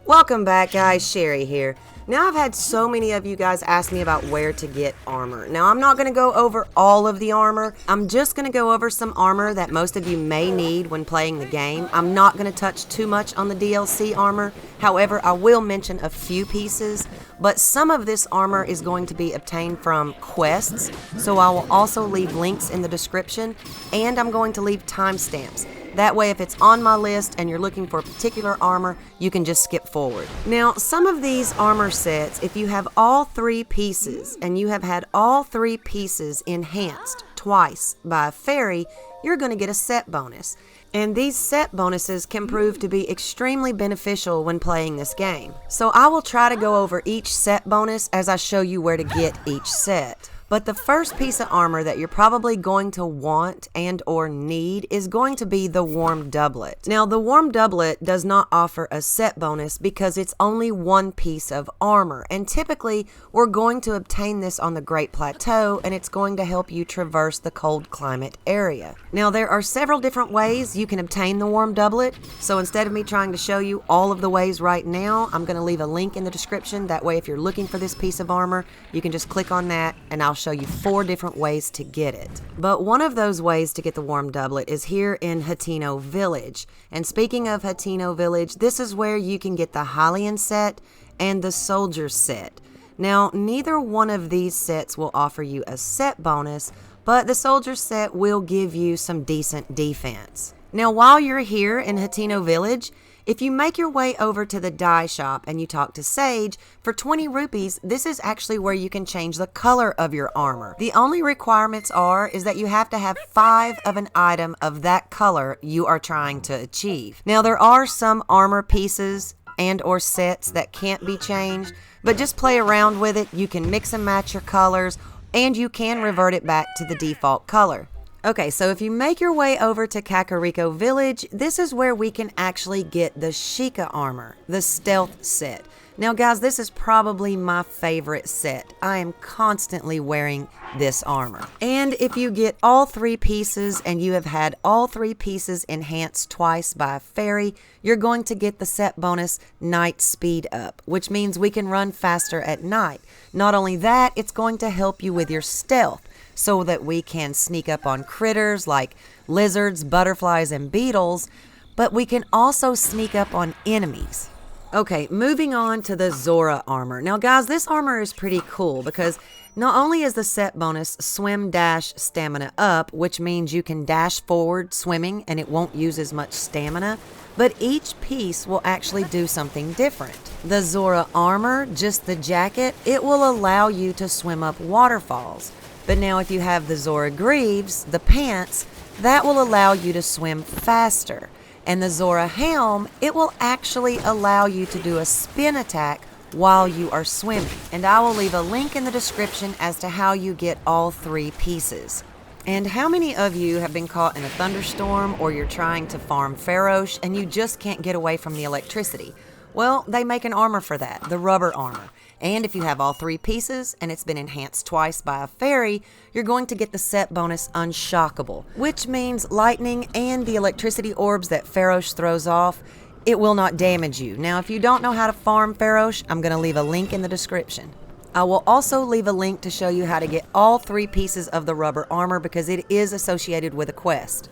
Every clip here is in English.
Welcome back, guys. Sherry here. Now, I've had so many of you guys ask me about where to get armor. Now, I'm not going to go over all of the armor. I'm just going to go over some armor that most of you may need when playing the game. I'm not going to touch too much on the DLC armor. However, I will mention a few pieces, but some of this armor is going to be obtained from quests, so I will also leave links in the description, and I'm going to leave timestamps. That way, if it's on my list and you're looking for a particular armor, you can just skip forward. Now, some of these armor sets, if you have all three pieces and you have had all three pieces enhanced twice by a fairy, you're going to get a set bonus. And these set bonuses can prove to be extremely beneficial when playing this game. So I will try to go over each set bonus as I show you where to get each set. But the first piece of armor that you're probably going to want and or need is going to be the warm doublet. Now, the warm doublet does not offer a set bonus because it's only one piece of armor. And typically, we're going to obtain this on the Great Plateau, and it's going to help you traverse the cold climate area. Now, there are several different ways you can obtain the warm doublet. So instead of me trying to show you all of the ways right now, I'm going to leave a link in the description. That way, if you're looking for this piece of armor, you can just click on that and I'll show you 4 different ways to get it. But one of those ways to get the warm doublet is here in Hateno Village. And speaking of Hateno Village, this is where you can get the Hylian Set and the Soldier Set. Now, neither one of these sets will offer you a set bonus, but the Soldier Set will give you some decent defense. Now, while you're here in Hateno Village, if you make your way over to the dye shop and you talk to Sage, for 20 rupees, this is actually where you can change the color of your armor. The only requirements is that you have to have 5 of an item of that color you are trying to achieve. Now, there are some armor pieces and or sets that can't be changed, but just play around with it. You can mix and match your colors, and you can revert it back to the default color. Okay, so if you make your way over to Kakariko Village, this is where we can actually get the Sheikah Armor, the Stealth Set. Now guys, this is probably my favorite set. I am constantly wearing this armor. And if you get all 3 pieces and you have had all 3 pieces enhanced twice by a fairy, you're going to get the set bonus Night Speed Up, which means we can run faster at night. Not only that, it's going to help you with your stealth, so that we can sneak up on critters like lizards, butterflies, and beetles, but we can also sneak up on enemies. Okay, moving on to the Zora Armor. Now guys, this armor is pretty cool because not only is the set bonus Swim Dash Stamina Up, which means you can dash forward swimming and it won't use as much stamina, but each piece will actually do something different. The Zora Armor, just the jacket, it will allow you to swim up waterfalls. But now if you have the Zora Greaves, the pants, that will allow you to swim faster. And the Zora Helm, it will actually allow you to do a spin attack while you are swimming. And I will leave a link in the description as to how you get all 3 pieces. And how many of you have been caught in a thunderstorm or you're trying to farm Farosh and you just can't get away from the electricity? Well, they make an armor for that, the rubber armor. And if you have all 3 pieces and it's been enhanced twice by a fairy, you're going to get the set bonus Unshockable, which means lightning and the electricity orbs that Farosh throws off, it will not damage you. Now, if you don't know how to farm Farosh, I'm going to leave a link in the description. I will also leave a link to show you how to get all 3 pieces of the rubber armor because it is associated with a quest.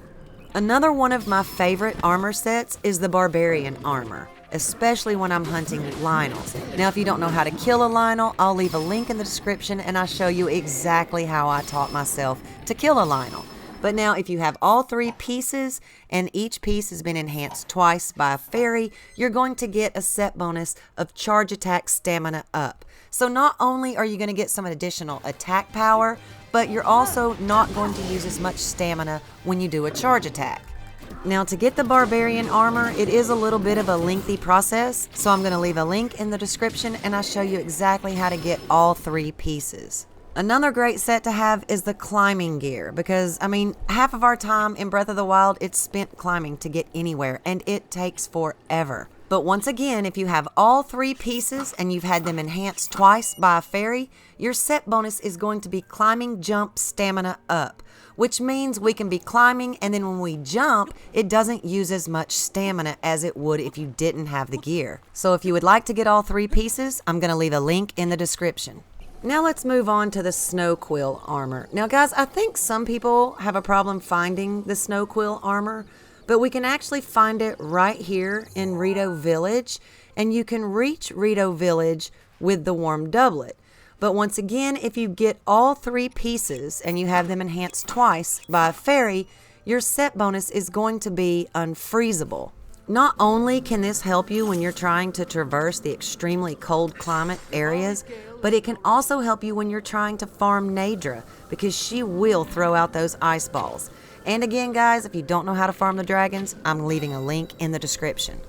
Another one of my favorite armor sets is the Barbarian Armor, especially when I'm hunting lynels. Now, if you don't know how to kill a lynel, I'll leave a link in the description and I'll show you exactly how I taught myself to kill a lynel. But now, if you have all 3 pieces and each piece has been enhanced twice by a fairy, you're going to get a set bonus of Charge Attack Stamina Up. So not only are you going to get some additional attack power, but you're also not going to use as much stamina when you do a charge attack. Now, to get the Barbarian Armor, it is a little bit of a lengthy process, so I'm going to leave a link in the description and I'll show you exactly how to get all 3 pieces. Another great set to have is the climbing gear because, half of our time in Breath of the Wild, it's spent climbing to get anywhere, and it takes forever. But once again, if you have all 3 pieces and you've had them enhanced twice by a fairy, your set bonus is going to be Climbing Jump Stamina Up, which means we can be climbing, and then when we jump, it doesn't use as much stamina as it would if you didn't have the gear. So if you would like to get all 3 pieces, I'm going to leave a link in the description. Now let's move on to the Snowquill Armor. Now guys, I think some people have a problem finding the Snowquill Armor, but we can actually find it right here in Gerudo Village, and you can reach Gerudo Village with the warm doublet. But once again, if you get all 3 pieces and you have them enhanced twice by a fairy, your set bonus is going to be unfreezable. Not only can this help you when you're trying to traverse the extremely cold climate areas, but it can also help you when you're trying to farm Nadra, because she will throw out those ice balls. And again, guys, if you don't know how to farm the dragons, I'm leaving a link in the description.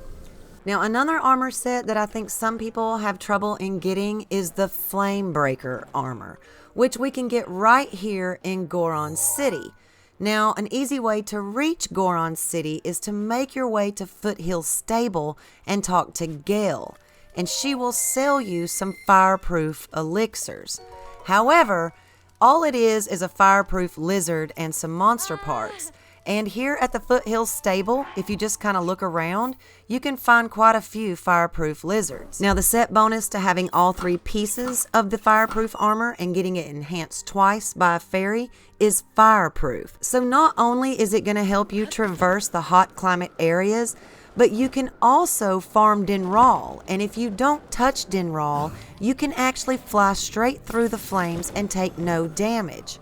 Now, another armor set that I think some people have trouble in getting is the Flamebreaker Armor, which we can get right here in Goron City. Now, an easy way to reach Goron City is to make your way to Foothill Stable and talk to Gale, and she will sell you some fireproof elixirs. However, all it is a fireproof lizard and some monster parts. And here at the Foothill Stable, if you just kind of look around, you can find quite a few fireproof lizards. Now, the set bonus to having all 3 pieces of the fireproof armor and getting it enhanced twice by a fairy is fireproof. So not only is it going to help you traverse the hot climate areas, but you can also farm Dinral. And if you don't touch Dinral, you can actually fly straight through the flames and take no damage.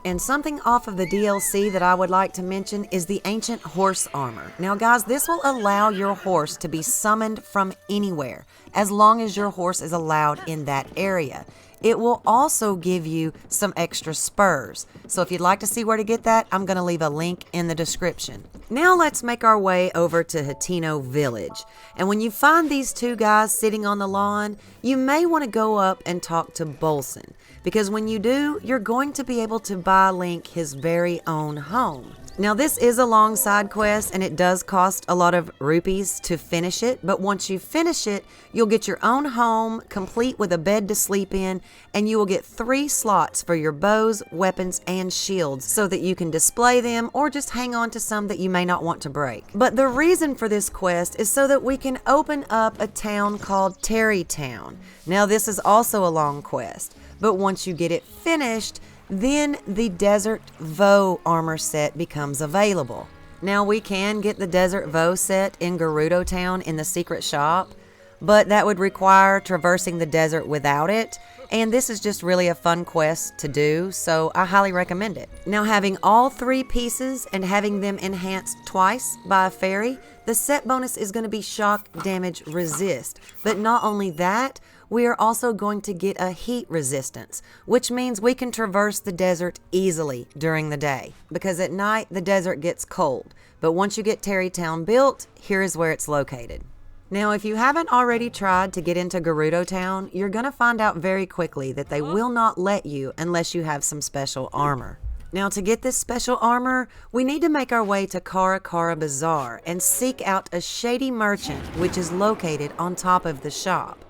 And something off of the DLC that I would like to mention is the Ancient Horse Armor. Now guys, this will allow your horse to be summoned from anywhere, as long as your horse is allowed in that area. It will also give you some extra spurs. So if you'd like to see where to get that, I'm going to leave a link in the description. Now let's make our way over to Hateno Village. And when you find these 2 guys sitting on the lawn, you may want to go up and talk to Bolson, because when you do, you're going to be able to buy Link his very own home. Now this is a long side quest, and it does cost a lot of rupees to finish it, but once you finish it, you'll get your own home, complete with a bed to sleep in, and you will get 3 slots for your bows, weapons, and shields so that you can display them or just hang on to some that you may not want to break. But the reason for this quest is so that we can open up a town called Terry Town. Now this is also a long quest, but once you get it finished, then the Desert Voe Armor set becomes available. Now we can get the Desert Voe set in Gerudo Town in the secret shop, but that would require traversing the desert without it, and this is just really a fun quest to do, so I highly recommend it. Now having all 3 pieces and having them enhanced twice by a fairy, the set bonus is going to be shock damage resist. But not only that, we are also going to get a heat resistance, which means we can traverse the desert easily during the day, because at night the desert gets cold. But once you get Terry Town built, here is where it's located. Now, if you haven't already tried to get into Gerudo Town, you're going to find out very quickly that they will not let you unless you have some special armor. Now, to get this special armor, we need to make our way to Korok Bazaar and seek out a shady merchant, which is located on top of the shop.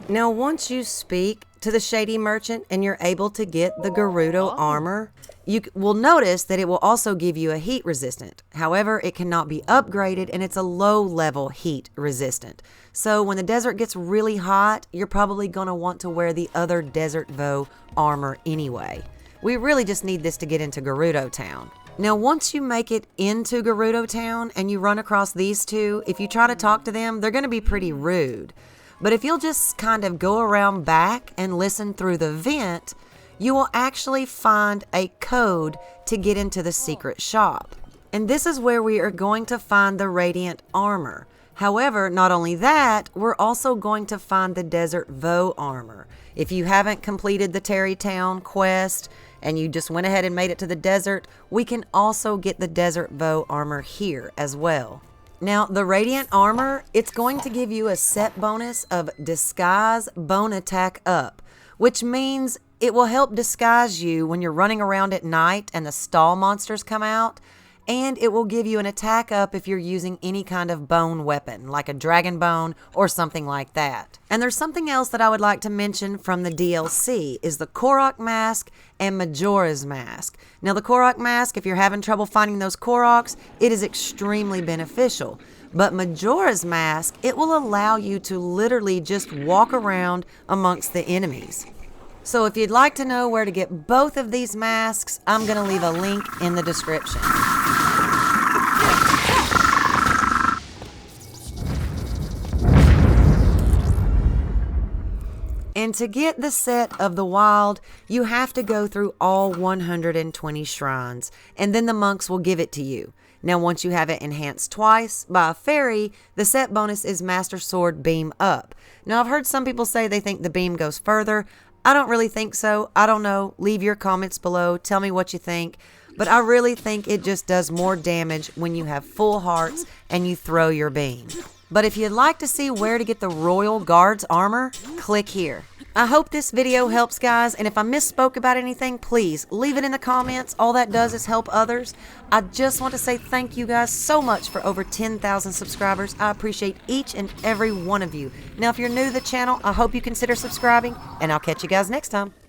Now, once you speak to the shady merchant and you're able to get the Gerudo Armor, you will notice that it will also give you a heat resistant. However, it cannot be upgraded, and it's a low level heat resistant. So when the desert gets really hot, you're probably going to want to wear the other Desert Voe Armor anyway. We really just need this to get into Gerudo Town. Now, once you make it into Gerudo Town and you run across these 2, if you try to talk to them, they're going to be pretty rude. But if you'll just kind of go around back and listen through the vent, you will actually find a code to get into the secret shop. And this is where we are going to find the Radiant Armor. However, not only that, we're also going to find the Desert Voe Armor. If you haven't completed the Terry Town quest and you just went ahead and made it to the desert, we can also get the Desert Voe Armor here as well. Now, the Radiant Armor, it's going to give you a set bonus of Disguise Bone Attack Up, which means it will help disguise you when you're running around at night and the stall monsters come out, and it will give you an attack up if you're using any kind of bone weapon, like a dragon bone or something like that. And there's something else that I would like to mention from the DLC, is the Korok mask and Majora's mask. Now the Korok mask, if you're having trouble finding those Koroks, it is extremely beneficial. But Majora's mask, it will allow you to literally just walk around amongst the enemies. So if you'd like to know where to get both of these masks, I'm going to leave a link in the description. And to get the Set of the Wild, you have to go through all 120 shrines, and then the monks will give it to you. Now, once you have it enhanced twice by a fairy, the set bonus is Master Sword Beam Up. Now, I've heard some people say they think the beam goes further. I don't really think so. I don't know. Leave your comments below. Tell me what you think. But I really think it just does more damage when you have full hearts and you throw your beam. But if you'd like to see where to get the Royal Guard's armor, click here. I hope this video helps, guys, and if I misspoke about anything, please leave it in the comments. All that does is help others. I just want to say thank you guys so much for over 10,000 subscribers. I appreciate each and every one of you. Now, if you're new to the channel, I hope you consider subscribing, and I'll catch you guys next time.